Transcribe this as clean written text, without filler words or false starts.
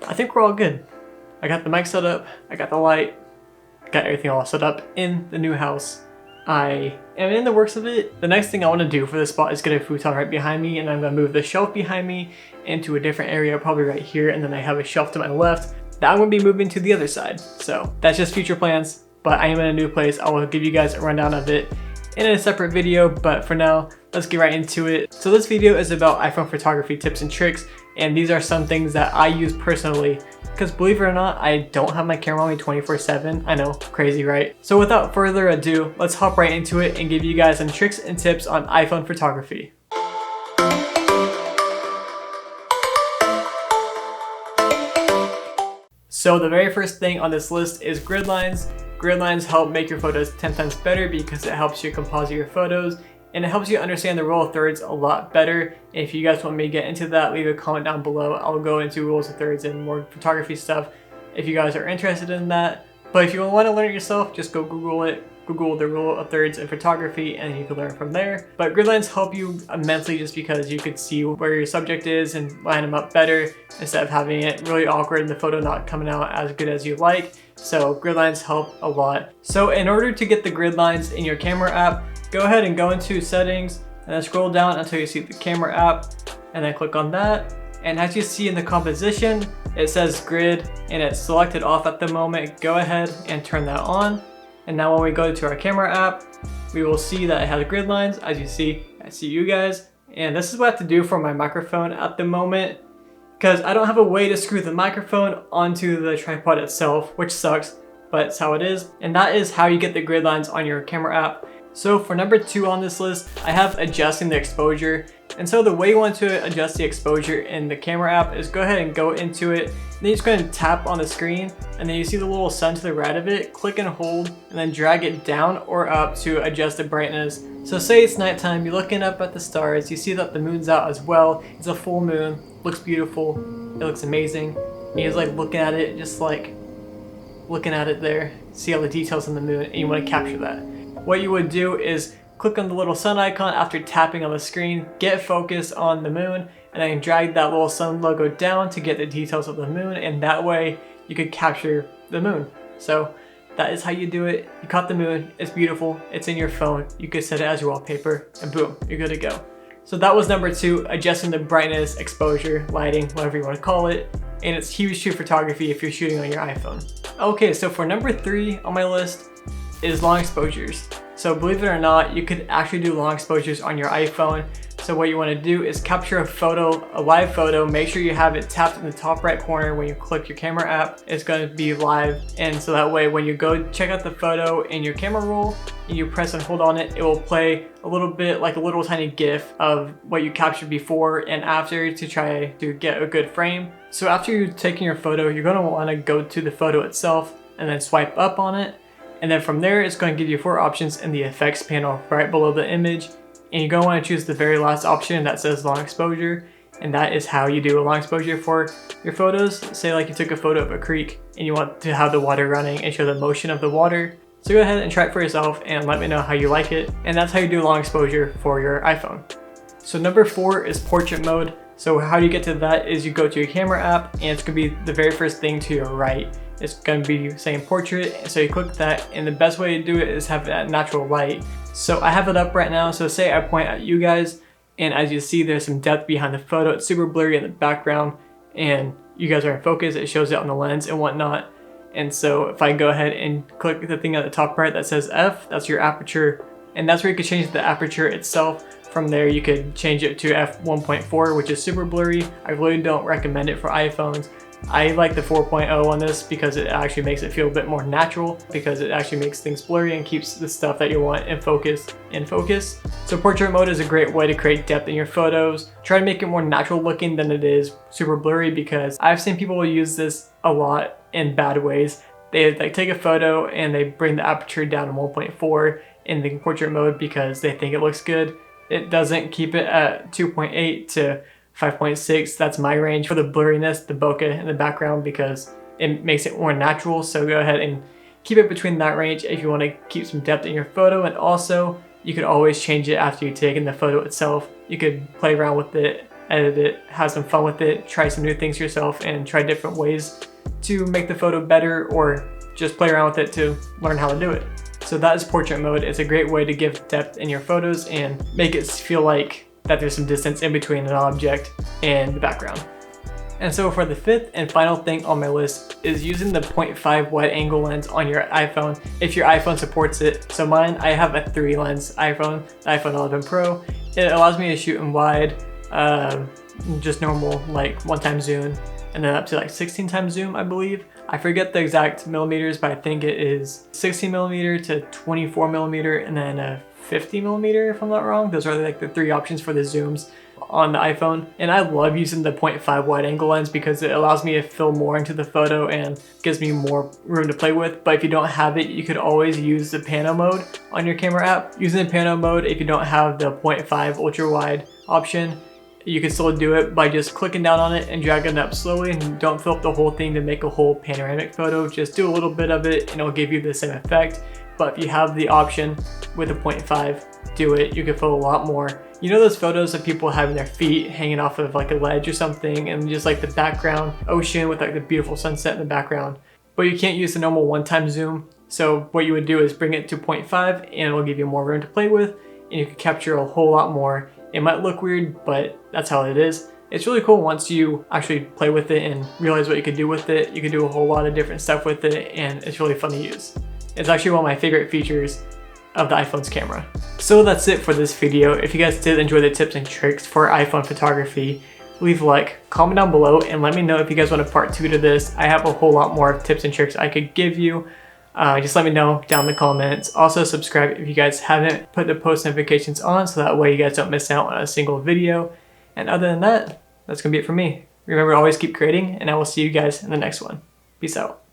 I think we're all good. I got the mic set up, I got the light, got everything all set up in the new house. I am in the works of it. The next thing I want to do for this spot is get a futon right behind me, and I'm going to move the shelf behind me into a different area, probably right here, and then I have a shelf to my left that I'm going to be moving to the other side. So that's just future plans, but I am in a new place. I will give you guys a rundown of it in a separate video, but for now, let's get right into it. So this video is about iPhone photography tips and tricks, and these are some things that I use personally, because believe it or not, I don't have my camera on me 24/7. I know, crazy, right? So without further ado, let's hop right into it and give you guys some tricks and tips on iPhone photography. So the very first thing on this list is Gridlines. Gridlines help make your photos 10 times better because it helps you composite your photos and it helps you understand the rule of thirds a lot better. If you guys want me to get into that, leave a comment down below. I'll go into rules of thirds and more photography stuff if you guys are interested in that. But if you want to learn it yourself, just go Google it. Google the rule of thirds in photography and you can learn from there. But Gridlines help you immensely just because you could see where your subject is and line them up better instead of having it really awkward and the photo not coming out as good as you like. So Gridlines help a lot. So in order to get the Gridlines in your camera app, go ahead and go into settings and then scroll down until you see the camera app and then click on that. And as you see in the composition, it says grid and it's selected off at the moment. Go ahead and turn that on. And now when we go to our camera app, we will see that it has grid lines. As you see, I see you guys. And this is what I have to do for my microphone at the moment because I don't have a way to screw the microphone onto the tripod itself, which sucks, but it's how it is. And that is how you get the grid lines on your camera app. So for number 2 on this list, I have adjusting the exposure. And so the way you want to adjust the exposure in the camera app is go ahead and go into it. And then you just go ahead and tap on the screen. And then you see the little sun to the right of it. Click and hold and then drag it down or up to adjust the brightness. So say it's nighttime, you're looking up at the stars. You see that the moon's out as well. It's a full moon. Looks beautiful. It looks amazing. And you're just like looking at it, just like looking at it there. See all the details on the moon and you want to capture that. What you would do is click on the little sun icon after tapping on the screen, get focused on the moon, and then drag that little sun logo down to get the details of the moon, and that way you could capture the moon. So that is how you do it. You caught the moon, it's beautiful, it's in your phone, you could set it as your wallpaper, and boom, you're good to go. So that was number 2, adjusting the brightness, exposure, lighting, whatever you want to call it, and it's huge to photography if you're shooting on your iPhone. Okay, so for number 3 on my list is long exposures. So believe it or not, you could actually do long exposures on your iPhone. So what you want to do is capture a photo, a live photo, make sure you have it tapped in the top right corner when you click your camera app. It's going to be live, and so that way when you go check out the photo in your camera roll and you press and hold on it, it will play a little bit like a little tiny GIF of what you captured before and after to try to get a good frame. So after you've taken your photo, you're going to want to go to the photo itself and then swipe up on it. And then from there, it's going to give you 4 options in the effects panel right below the image. And you're going to want to choose the very last option that says long exposure. And that is how you do a long exposure for your photos. Say like you took a photo of a creek and you want to have the water running and show the motion of the water. So go ahead and try it for yourself and let me know how you like it. And that's how you do long exposure for your iPhone. So number 4 is portrait mode. So how you get to that is you go to your camera app and it's going to be the very first thing to your right. It's going to be saying portrait, so you click that, and the best way to do it is have that natural light. So I have it up right now, so say I point at you guys, and as you see there's some depth behind the photo. It's super blurry in the background, and you guys are in focus, it shows it on the lens and whatnot. And so if I go ahead and click the thing at the top right that says F, that's your aperture, and that's where you could change the aperture itself. From there you could change it to f1.4, which is super blurry. I really don't recommend it for iPhones. I like the 4.0 on this because it actually makes it feel a bit more natural, because it actually makes things blurry and keeps the stuff that you want in focus. So portrait mode is a great way to create depth in your photos. Try to make it more natural looking than it is super blurry, because I've seen people use this a lot in bad ways. They like take a photo and they bring the aperture down to 1.4 in the portrait mode because they think it looks good. It doesn't. Keep it at 2.8 to 5.6, that's my range for the blurriness, the bokeh in the background, because it makes it more natural. So go ahead and keep it between that range if you want to keep some depth in your photo. And also you could always change it after you've taken the photo itself. You could play around with it edit it, have some fun with it, try some new things yourself, and try different ways to make the photo better, or just play around with it to learn how to do it. So that is portrait mode. It's a great way to give depth in your photos and make it feel like that there's some distance in between an object and the background. And so for the fifth and final thing on my list is using the 0.5 wide angle lens on your iPhone if your iPhone supports it. So mine, I have a 3 lens iPhone, the iPhone 11 Pro. It allows me to shoot in wide, just normal, like 1x zoom, and then up to like 16 times zoom, I believe. I forget the exact millimeters, but I think it is 16 millimeter to 24 millimeter, and then a 50 millimeter if I'm not wrong. Those are like the 3 options for the zooms on the iPhone. And I love using the 0.5 wide angle lens because it allows me to fill more into the photo and gives me more room to play with. But if you don't have it, you could always use the pano mode on your camera app. Using the pano mode, if you don't have the 0.5 ultra wide option, you can still do it by just clicking down on it and dragging it up slowly, and don't fill up the whole thing to make a whole panoramic photo. Just do a little bit of it and it'll give you the same effect. But if you have the option with a 0.5, do it. You can fill a lot more. You know those photos of people having their feet hanging off of like a ledge or something, and just like the background ocean with like the beautiful sunset in the background, but you can't use the normal 1x zoom. So what you would do is bring it to 0.5 and it'll give you more room to play with, and you can capture a whole lot more. It might look weird, but that's how it is. It's really cool once you actually play with it and realize what you can do with it. You can do a whole lot of different stuff with it, and it's really fun to use. It's actually one of my favorite features of the iPhone's camera. So that's it for this video. If you guys did enjoy the tips and tricks for iPhone photography, leave a like, comment down below, and let me know if you guys want a part 2 to this. I have a whole lot more tips and tricks I could give you. Just let me know down in the comments. Also subscribe if you guys haven't. Put the post notifications on so that way you guys don't miss out on a single video. And other than that, that's gonna be it for me. Remember to always keep creating, and I will see you guys in the next one. Peace out.